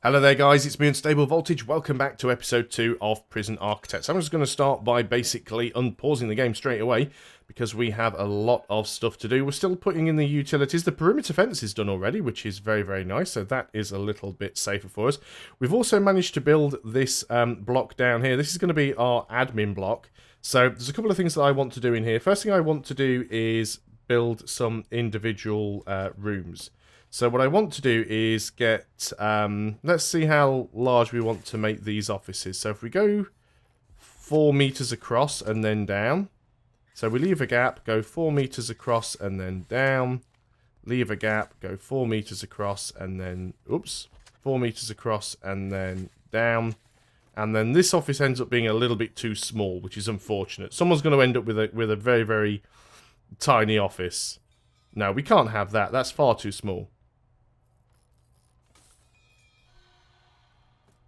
Hello there guys, it's me Unstable Voltage. Welcome back to episode 2 of Prison Architects. I'm just going to start by basically unpausing the game straight away because we have a lot of stuff to do. We're still putting in the utilities. The perimeter fence is done already, which is very, very nice, so that is a little bit safer for us. We've also managed to build this block down here. This is going to be our admin block. So there's a couple of things that I want to do in here. First thing I want to do is build some individual rooms. So what I want to do is get, let's see how large we want to make these offices. So if we go 4 meters across and then down. So we leave a gap, go 4 meters across and then down. Leave a gap, go 4 meters across and then, 4 meters across and then down. And then this office ends up being a little bit too small, which is unfortunate. Someone's going to end up with a very, very tiny office. No, we can't have that. That's far too small.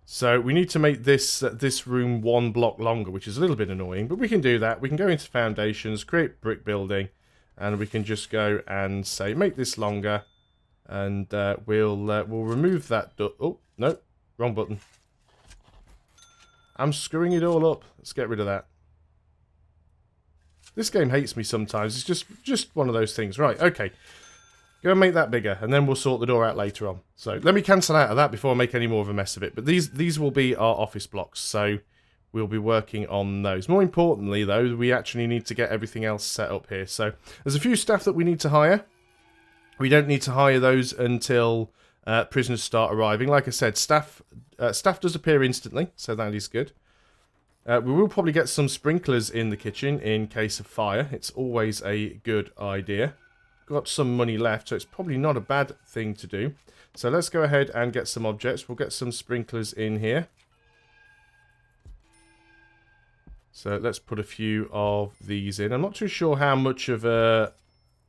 So we need to make this this room 1 block longer, which is a little bit annoying, but we can do that. We can go into foundations, create brick building, and we can just go and say make this longer, and we'll remove that. Oh no, wrong button. I'm screwing it all up. Let's get rid of that. This game hates me sometimes. It's just one of those things. Right, okay. Go and make that bigger, and then we'll sort the door out later on. So let me cancel out of that before I make any more of a mess of it. But these will be our office blocks, so we'll be working on those. More importantly, though, we actually need to get everything else set up here. So there's a few staff that we need to hire. We don't need to hire those until prisoners start arriving. Like I said, staff does appear instantly, so that is good. We will probably get some sprinklers in the kitchen in case of fire. It's always a good idea. Got some money left, so it's probably not a bad thing to do. So let's go ahead and get some objects. We'll get some sprinklers in here. So let's put a few of these in. I'm not too sure how much of a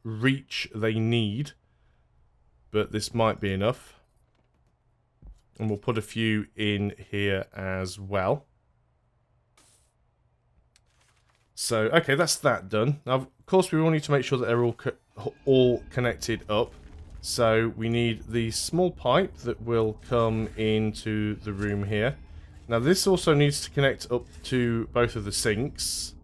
reach they need, but this might be enough. And we'll put a few in here as well. So, okay, that's that done. Now, of course, we will need to make sure that they're all connected up. So, we need the small pipe that will come into the room here. Now, this also needs to connect up to both of the sinks.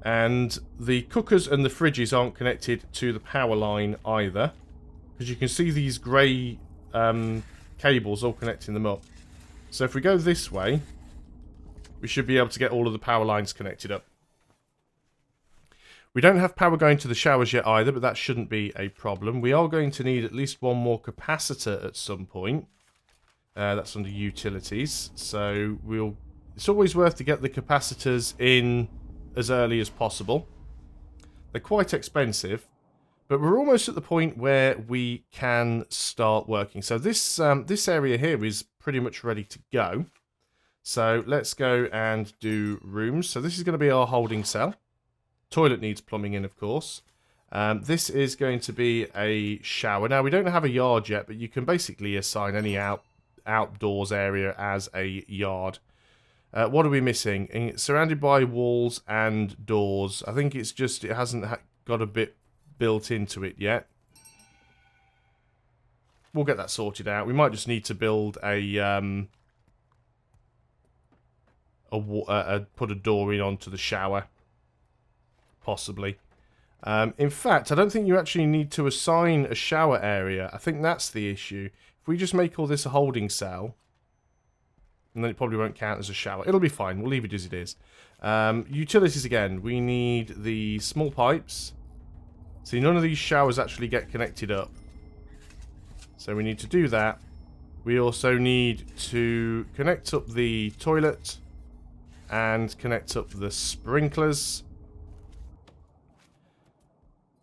And the cookers and the fridges aren't connected to the power line either. Because you can see these grey cables all connecting them up. So, if we go this way, we should be able to get all of the power lines connected up. We don't have power going to the showers yet either, but that shouldn't be a problem. We are going to need at least one more capacitor at some point. That's under utilities. So it's always worth to get the capacitors in as early as possible. They're quite expensive, but we're almost at the point where we can start working. So this area here is pretty much ready to go. So let's go and do rooms. So this is going to be our holding cell. Toilet needs plumbing in, of course. This is going to be a shower. Now, we don't have a yard yet, but you can basically assign any outdoors area as a yard. What are we missing? It's surrounded by walls and doors. I think it's just it hasn't got a bit built into it yet. We'll get that sorted out. We might just need to build put a door in onto the shower, possibly. In fact, I don't think you actually need to assign a shower area. I think that's the issue. If we just make all this a holding cell, and then it probably won't count as a shower. It'll be fine. We'll leave it as it is. Utilities again. We need the small pipes. See, none of these showers actually get connected up. So we need to do that. We also need to connect up the toilet and connect up the sprinklers.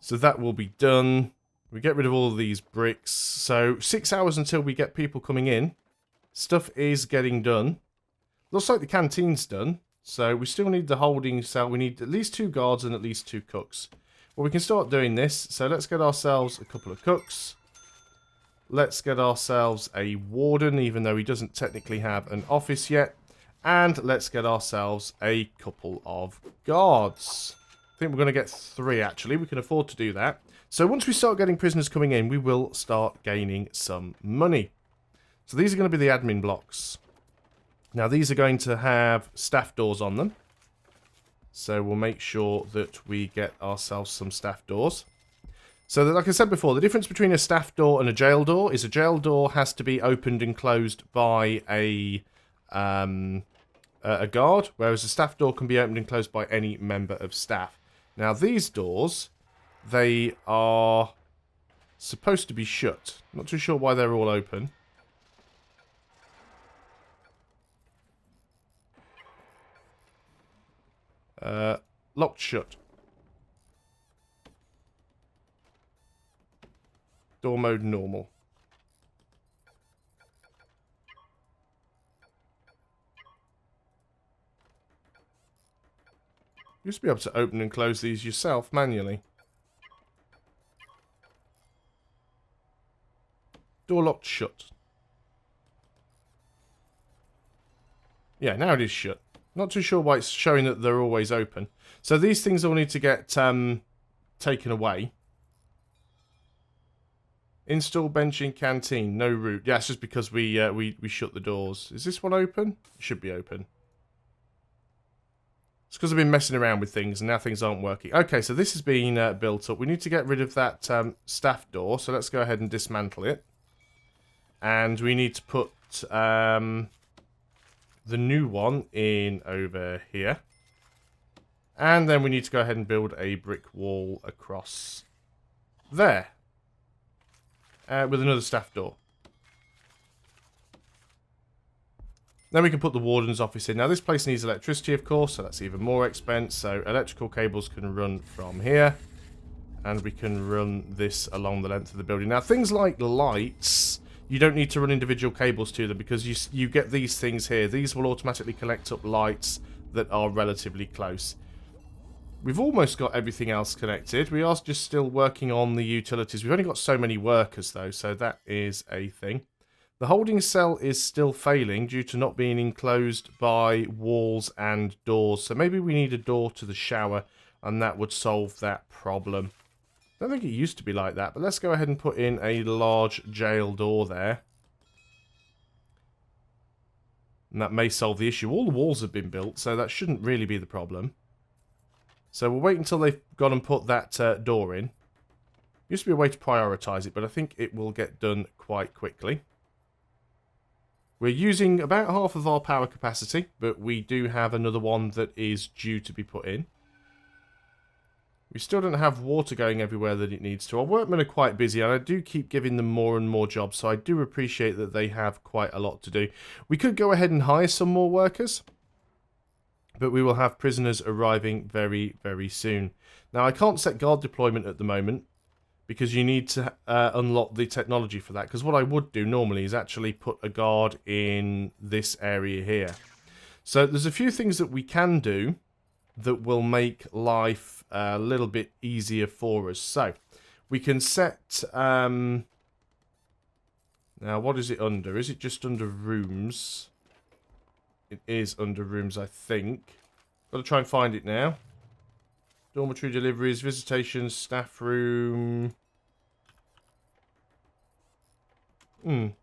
So that will be done. We get rid of all of these bricks. So 6 hours until we get people coming in. Stuff is getting done. Looks like the canteen's done. So we still need the holding cell. We need at least 2 guards and at least 2 cooks. Well, we can start doing this. So let's get ourselves a couple of cooks. Let's get ourselves a warden, even though he doesn't technically have an office yet. And let's get ourselves a couple of guards. I think we're going to get 3, actually. We can afford to do that. So once we start getting prisoners coming in, we will start gaining some money. So these are going to be the admin blocks. Now these are going to have staff doors on them. So we'll make sure that we get ourselves some staff doors. So that, like I said before, the difference between a staff door and a jail door is a jail door has to be opened and closed by a guard, whereas a staff door can be opened and closed by any member of staff. Now these doors, they are supposed to be shut. Not too sure why they're all open. Locked shut. Door mode normal. You used to be able to open and close these yourself manually. Door locked shut. Yeah, now it is shut. Not too sure why it's showing that they're always open. So these things all need to get taken away. Install benching canteen, no route. Yeah, it's just because we shut the doors. Is this one open? It should be open. It's because I've been messing around with things and now things aren't working. Okay, so this has been built up. We need to get rid of that staff door. So let's go ahead and dismantle it. And we need to put the new one in over here. And then we need to go ahead and build a brick wall across there. With another staff door. Then we can put the warden's office in. Now this place needs electricity, of course, so that's even more expense. So electrical cables can run from here. And we can run this along the length of the building. Now things like lights, you don't need to run individual cables to them because you get these things here. These will automatically connect up lights that are relatively close. We've almost got everything else connected. We are just still working on the utilities. We've only got so many workers, though, so that is a thing. The holding cell is still failing due to not being enclosed by walls and doors. So maybe we need a door to the shower, and that would solve that problem. I don't think it used to be like that, but let's go ahead and put in a large jail door there. And that may solve the issue. All the walls have been built, so that shouldn't really be the problem. So we'll wait until they've gone and put that door in. Used to be a way to prioritise it, but I think it will get done quite quickly. We're using about half of our power capacity, but we do have another one that is due to be put in. We still don't have water going everywhere that it needs to. Our workmen are quite busy, and I do keep giving them more and more jobs, so I do appreciate that they have quite a lot to do. We could go ahead and hire some more workers, but we will have prisoners arriving very, very soon. Now, I can't set guard deployment at the moment because you need to unlock the technology for that. Because what I would do normally is actually put a guard in this area here. So there's a few things that we can do that will make life a little bit easier for us. So we can set... now, what is it under? Is it just under rooms? It is under rooms, I think. Got to try and find it now. Dormitory deliveries, visitations, staff room. Now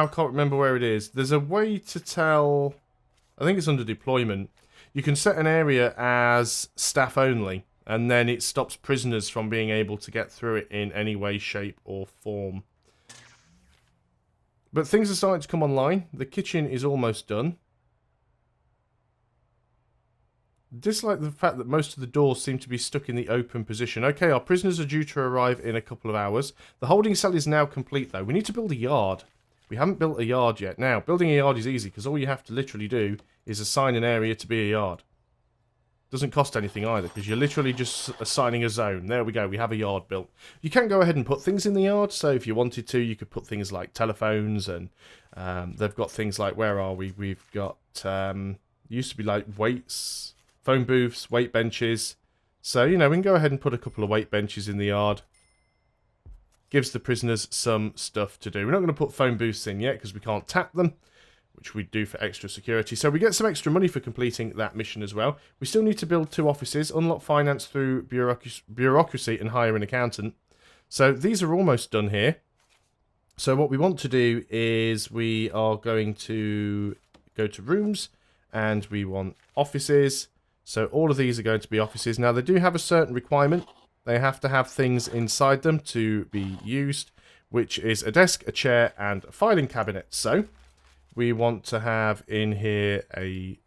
I can't remember where it is. There's a way to tell... I think it's under deployment. You can set an area as staff only, and then it stops prisoners from being able to get through it in any way, shape, or form. But things are starting to come online. The kitchen is almost done. Dislike the fact that most of the doors seem to be stuck in the open position. Okay, our prisoners are due to arrive in a couple of hours. The holding cell is now complete, though. We need to build a yard. We haven't built a yard yet. Now, building a yard is easy, because all you have to literally do is assign an area to be a yard. Doesn't cost anything either, because you're literally just assigning a zone. There we go, we have a yard built. You can go ahead and put things in the yard, so if you wanted to, you could put things like telephones, and they've got things like, where are we? We've got, used to be like weights, phone booths, weight benches. So, you know, we can go ahead and put a couple of weight benches in the yard. Gives the prisoners some stuff to do. We're not going to put phone booths in yet, because we can't tap them. which we do for extra security. So we get some extra money for completing that mission as well. We still need to build 2 offices, unlock finance through bureaucracy, and hire an accountant. So these are almost done here. So what we want to do is we are going to go to rooms, and we want offices. So all of these are going to be offices. Now they do have a certain requirement. They have to have things inside them to be used, which is a desk, a chair, and a filing cabinet. So we want to have in here a,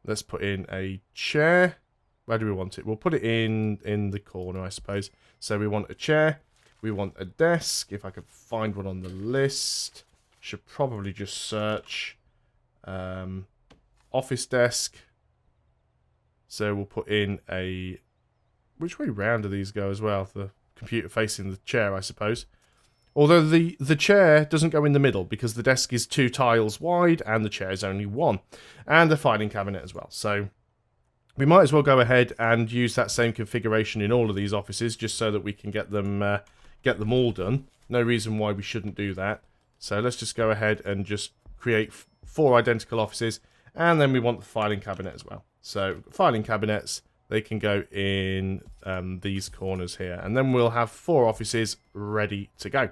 let's put in a chair. Where do we want it? We'll put it in the corner, I suppose. So we want a chair. We want a desk. If I could find one on the list. Should probably just search office desk. So we'll put in a... Which way round do these go as well? The computer facing the chair, I suppose. Although the chair doesn't go in the middle because the desk is 2 tiles wide and the chair is only 1. And the filing cabinet as well. So we might as well go ahead and use that same configuration in all of these offices just so that we can get them all done. No reason why we shouldn't do that. So let's just go ahead and just create 4 identical offices. And then we want the filing cabinet as well. So filing cabinets, they can go in these corners here. And then we'll have 4 offices ready to go.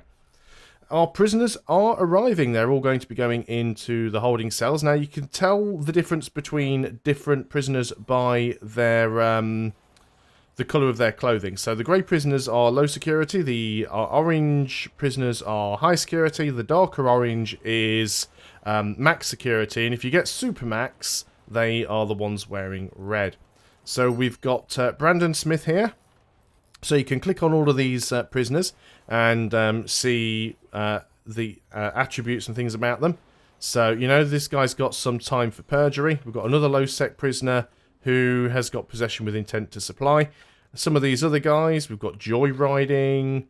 Our prisoners are arriving. They're all going to be going into the holding cells. Now you can tell the difference between different prisoners by their the colour of their clothing. So the grey prisoners are low security. The orange prisoners are high security. The darker orange is max security. And if you get super max, they are the ones wearing red. So we've got Brandon Smith here. So you can click on all of these prisoners and see the attributes and things about them. So, you know, this guy's got some time for perjury. We've got another low-sec prisoner who has got possession with intent to supply. Some of these other guys, we've got joyriding,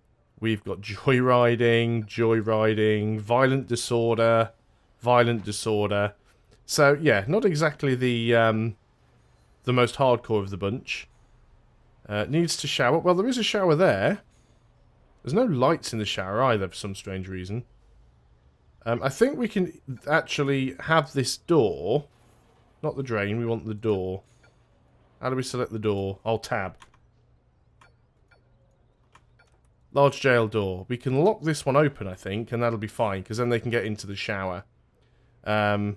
violent disorder. So, yeah, not exactly the most hardcore of the bunch. Needs to shower. Well, there is a shower there. There's no lights in the shower either for some strange reason. I think we can actually have this door. Not the drain, we want the door. How do we select the door? Oh, tab. Large jail door. We can lock this one open, I think, and that'll be fine, because then they can get into the shower. Now,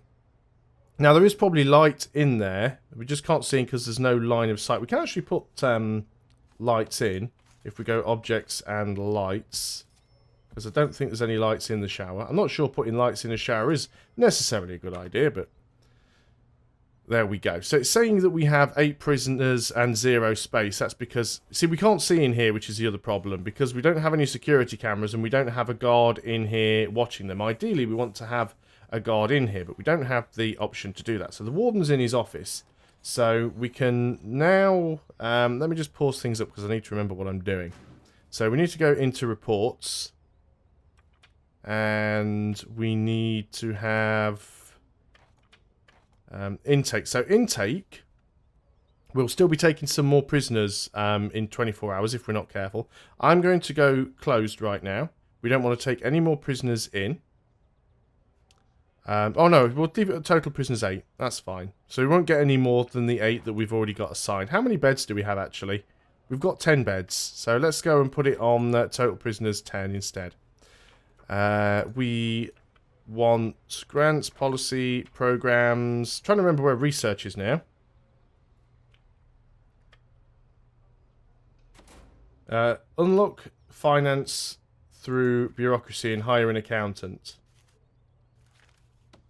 there is probably light in there. We just can't see because there's no line of sight. We can actually put lights in if we go objects and lights. Because I don't think there's any lights in the shower. I'm not sure putting lights in a shower is necessarily a good idea, but there we go. So it's saying that we have 8 prisoners and 0 space. That's because, see, we can't see in here, which is the other problem, because we don't have any security cameras and we don't have a guard in here watching them. Ideally, we want to have a guard in here, but we don't have the option to do that. So the warden's in his office. So we can now, let me just pause things up because I need to remember what I'm doing. So we need to go into reports. And we need to have intake. So intake, we'll still be taking some more prisoners in 24 hours if we're not careful. I'm going to go closed right now. We don't want to take any more prisoners in. Oh no, we'll leave it at total prisoners 8. That's fine. So we won't get any more than the 8 that we've already got assigned. How many beds do we have actually? We've got 10 beds. So let's go and put it on total prisoners 10 instead. We want grants, policy, programs. Trying to remember where research is now. Unlock finance through bureaucracy and hire an accountant.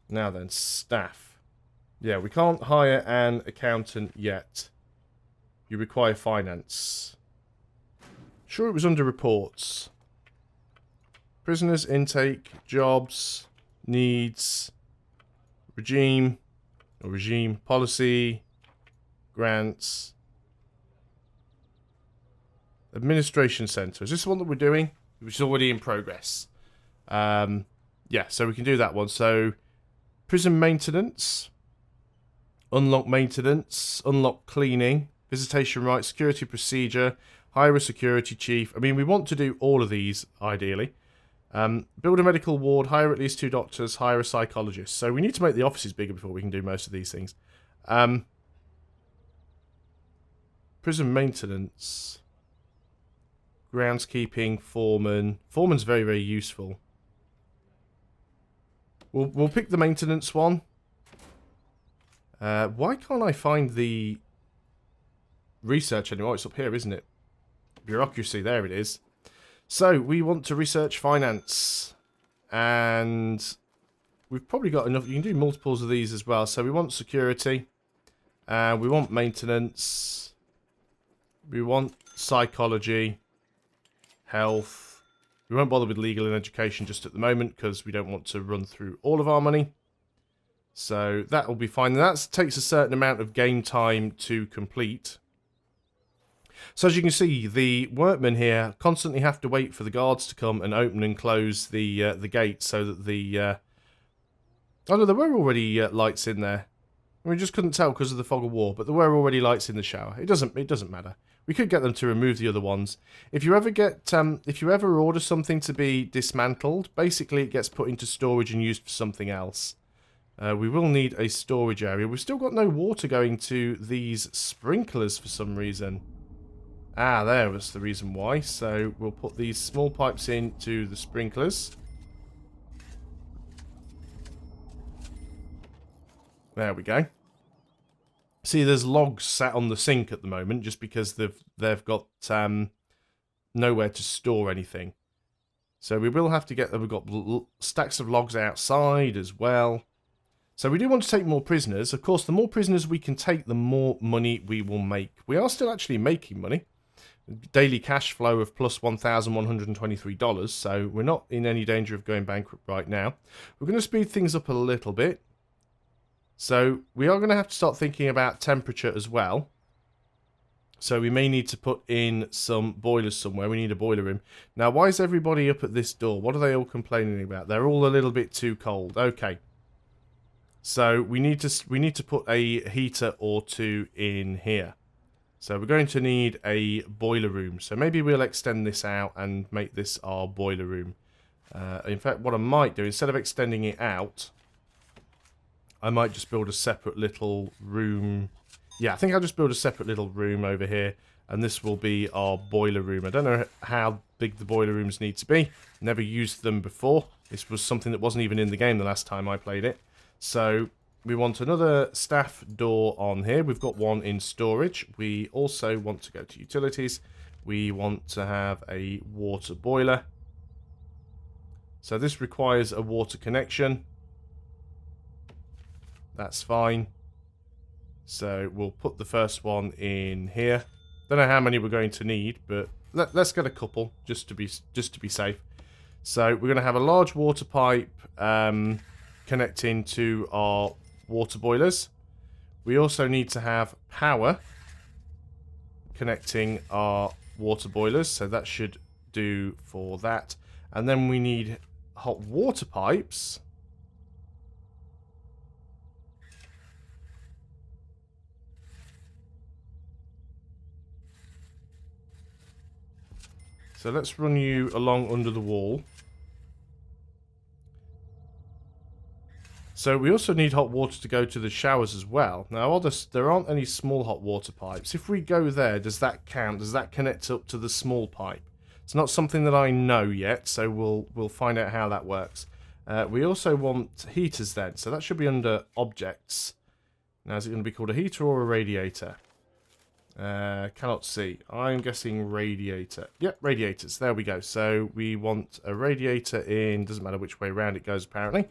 Now then, staff. Yeah, we can't hire an accountant yet. You require finance. Sure, it was under reports. Prisoners, intake, jobs, needs, regime, policy, grants, administration centre. Is this the one that we're doing? Which is already in progress. Yeah, so we can do that one. So, prison maintenance, unlock maintenance, unlock cleaning, visitation rights, security procedure, hire a security chief. I mean, we want to do all of these, ideally. Build a medical ward, hire at least 2 doctors, hire a psychologist. So we need to make the offices bigger before we can do most of these things. Prison maintenance. Groundskeeping, foreman. Foreman's very, very useful. We'll pick the maintenance one. Why can't I find the research anymore? It's up here, isn't it? Bureaucracy, there it is. So, we want to research finance. And we've probably got enough. You can do multiples of these as well. So, we want security. We want maintenance. We want psychology. Health. We won't bother with legal and education just at the moment because we don't want to run through all of our money. So that will be fine. And that takes a certain amount of game time to complete. So as you can see, the workmen here constantly have to wait for the guards to come and open and close the gate so that the... Oh no, there were already lights in there. We just couldn't tell because of the fog of war, but there were already lights in the shower. It doesn't matter. We could get them to remove the other ones. If you ever order something to be dismantled, basically it gets put into storage and used for something else. We will need a storage area. We've still got no water going to these sprinklers for some reason. Ah, there was the reason why. So we'll put these small pipes into the sprinklers. There we go. See, there's logs sat on the sink at the moment just because they've got nowhere to store anything. So we will have to get... We've got stacks of logs outside as well. So we do want to take more prisoners. Of course, the more prisoners we can take, the more money we will make. We are still actually making money. Daily cash flow of plus $1,123. So we're not in any danger of going bankrupt right now. We're going to speed things up a little bit. So we are going to have to start thinking about temperature as well. So we may need to put in some boilers somewhere. We need a boiler room. Now, why is everybody up at this door? What are they all complaining about? They're all a little bit too cold. Okay. So we need to put a heater or two in here. So we're going to need a boiler room. So maybe we'll extend this out and make this our boiler room. In fact, what I might do, instead of extending it out, I might just build a separate little room. Yeah, I think I'll just build a separate little room over here. And this will be our boiler room. I don't know how big the boiler rooms need to be. Never used them before. This was something that wasn't even in the game the last time I played it. So we want another staff door on here. We've got one in storage. We also want to go to utilities. We want to have a water boiler. So this requires a water connection. That's fine. So we'll put the first one in here. Don't know how many we're going to need, but let's get a couple just to be safe. So we're going to have a large water pipe connecting to our water boilers. We also need to have power connecting our water boilers, so that should do for that. And then we need hot water pipes. So let's run you along under the wall. So we also need hot water to go to the showers as well. Now, there aren't any small hot water pipes. If we go there, does that count? Does that connect up to the small pipe? It's not something that I know yet, so we'll find out how that works. We also want heaters then, so that should be under objects. Now, is it going to be called a heater or a radiator? Cannot see. I'm guessing radiator. Yep, radiators. There we go. So we want a radiator in, doesn't matter which way around it goes apparently.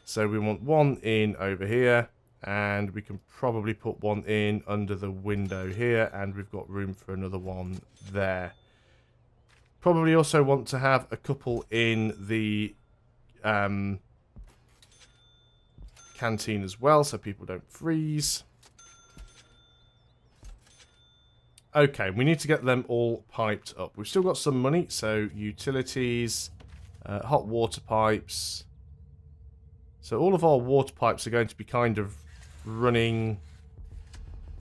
So we want one in over here, and we can probably put one in under the window here, and we've got room for another one there. Probably also want to have a couple in the canteen as well, so people don't freeze. Okay, we need to get them all piped up. We've still got some money, so utilities, hot water pipes. So all of our water pipes are going to be kind of running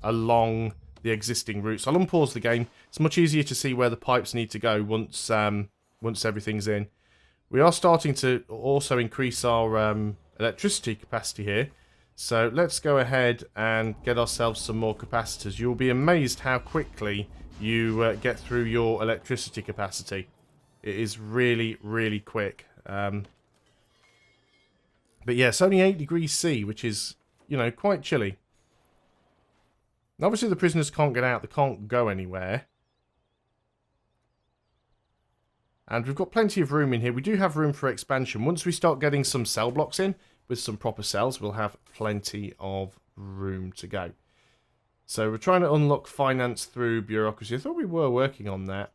along the existing routes. I'll unpause the game. It's much easier to see where the pipes need to go once everything's in. We are starting to also increase our electricity capacity here. So let's go ahead and get ourselves some more capacitors. You'll be amazed how quickly you get through your electricity capacity. It is really, really quick. But yeah, it's only 8 degrees C, which is, you know, quite chilly. Obviously the prisoners can't get out, they can't go anywhere. And we've got plenty of room in here. We do have room for expansion. Once we start getting some cell blocks in, with some proper cells, we'll have plenty of room to go. So we're trying to unlock finance through bureaucracy. I thought we were working on that.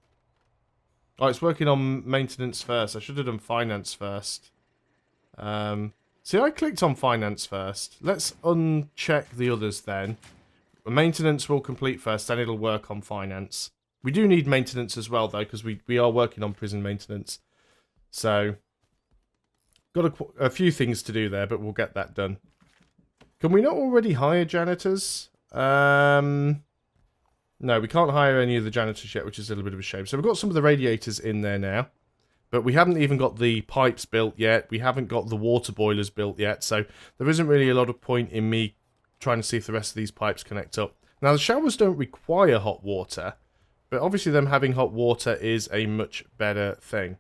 Oh, it's working on maintenance first. I should have done finance first. See, I clicked on finance first. Let's uncheck the others then. Maintenance will complete first, then it'll work on finance. We do need maintenance as well, though, because we are working on prison maintenance. So, got a few things to do there, but we'll get that done. Can we not already hire janitors? No, we can't hire any of the janitors yet, which is a little bit of a shame. So we've got some of the radiators in there now. But we haven't even got the pipes built yet. We haven't got the water boilers built yet. So there isn't really a lot of point in me trying to see if the rest of these pipes connect up. Now, the showers don't require hot water. But obviously them having hot water is a much better thing.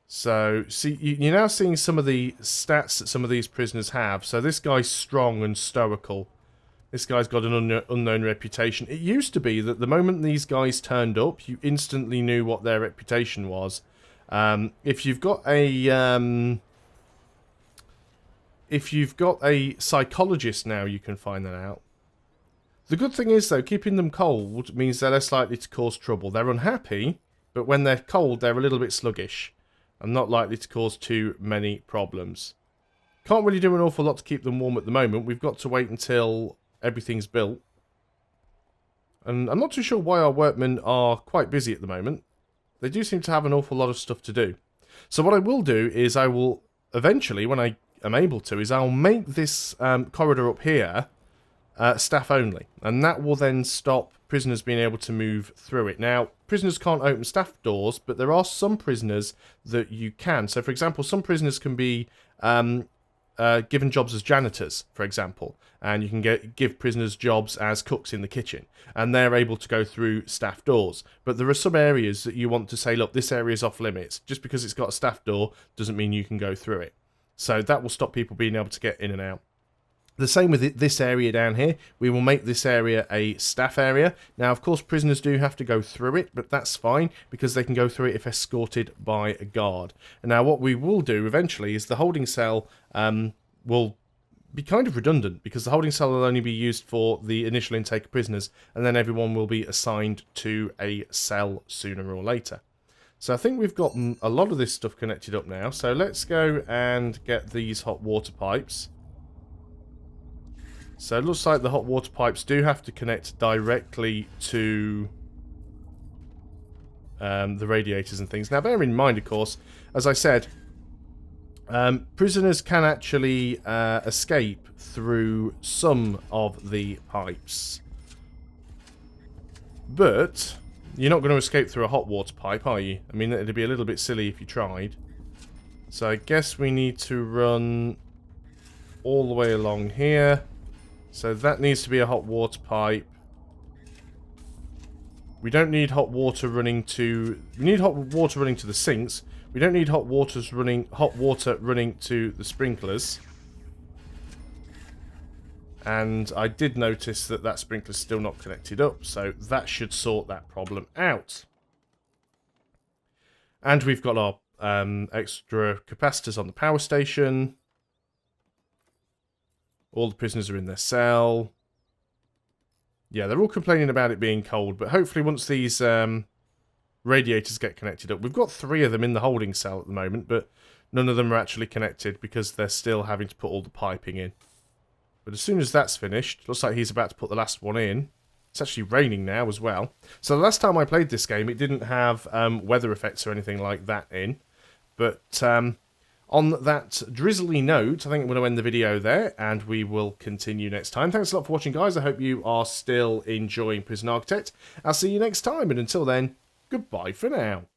So, see, you're now seeing some of the stats that some of these prisoners have. So this guy's strong and stoical. This guy's got an unknown reputation. It used to be that the moment these guys turned up, you instantly knew what their reputation was. If you've got a psychologist now, you can find that out. The good thing is, though, keeping them cold means they're less likely to cause trouble. They're unhappy, but when they're cold, they're a little bit sluggish and not likely to cause too many problems. Can't really do an awful lot to keep them warm at the moment. We've got to wait until everything's built. And I'm not too sure why our workmen are quite busy at the moment. They do seem to have an awful lot of stuff to do. So what I will do is I will eventually, when I am able to, is I'll make this corridor up here staff only, and that will then stop prisoners being able to move through it. Now, prisoners can't open staff doors, but there are some prisoners that you can. So, for example, some prisoners can be given jobs as janitors, for example, and you can give prisoners jobs as cooks in the kitchen, and they're able to go through staff doors. But there are some areas that you want to say, look, this area is off limits. Just because it's got a staff door doesn't mean you can go through it. So that will stop people being able to get in and out. The same with this area down here. We will make this area a staff area. Now, of course, prisoners do have to go through it, but that's fine because they can go through it if escorted by a guard. And now what we will do eventually is the holding cell will be kind of redundant because the holding cell will only be used for the initial intake of prisoners, and then everyone will be assigned to a cell sooner or later. So I think we've got a lot of this stuff connected up now. So let's go and get these hot water pipes. So it looks like the hot water pipes do have to connect directly to the radiators and things. Now, bear in mind, of course, as I said, prisoners can actually escape through some of the pipes. But you're not going to escape through a hot water pipe, are you? I mean, it'd be a little bit silly if you tried. So I guess we need to run all the way along here. So that needs to be a hot water pipe. We don't need hot water running to... We need hot water running to the sinks. We don't need hot water running to the sprinklers. And I did notice that that sprinkler's still not connected up, so that should sort that problem out. And we've got our extra capacitors on the power station. All the prisoners are in their cell. Yeah, they're all complaining about it being cold, but hopefully once these radiators get connected up... We've got 3 of them in the holding cell at the moment, but none of them are actually connected because they're still having to put all the piping in. But as soon as that's finished, looks like he's about to put the last one in. It's actually raining now as well. So the last time I played this game, it didn't have weather effects or anything like that in. But... on that drizzly note, I think I'm going to end the video there, and we will continue next time. Thanks a lot for watching, guys. I hope you are still enjoying Prison Architect. I'll see you next time, and until then, goodbye for now.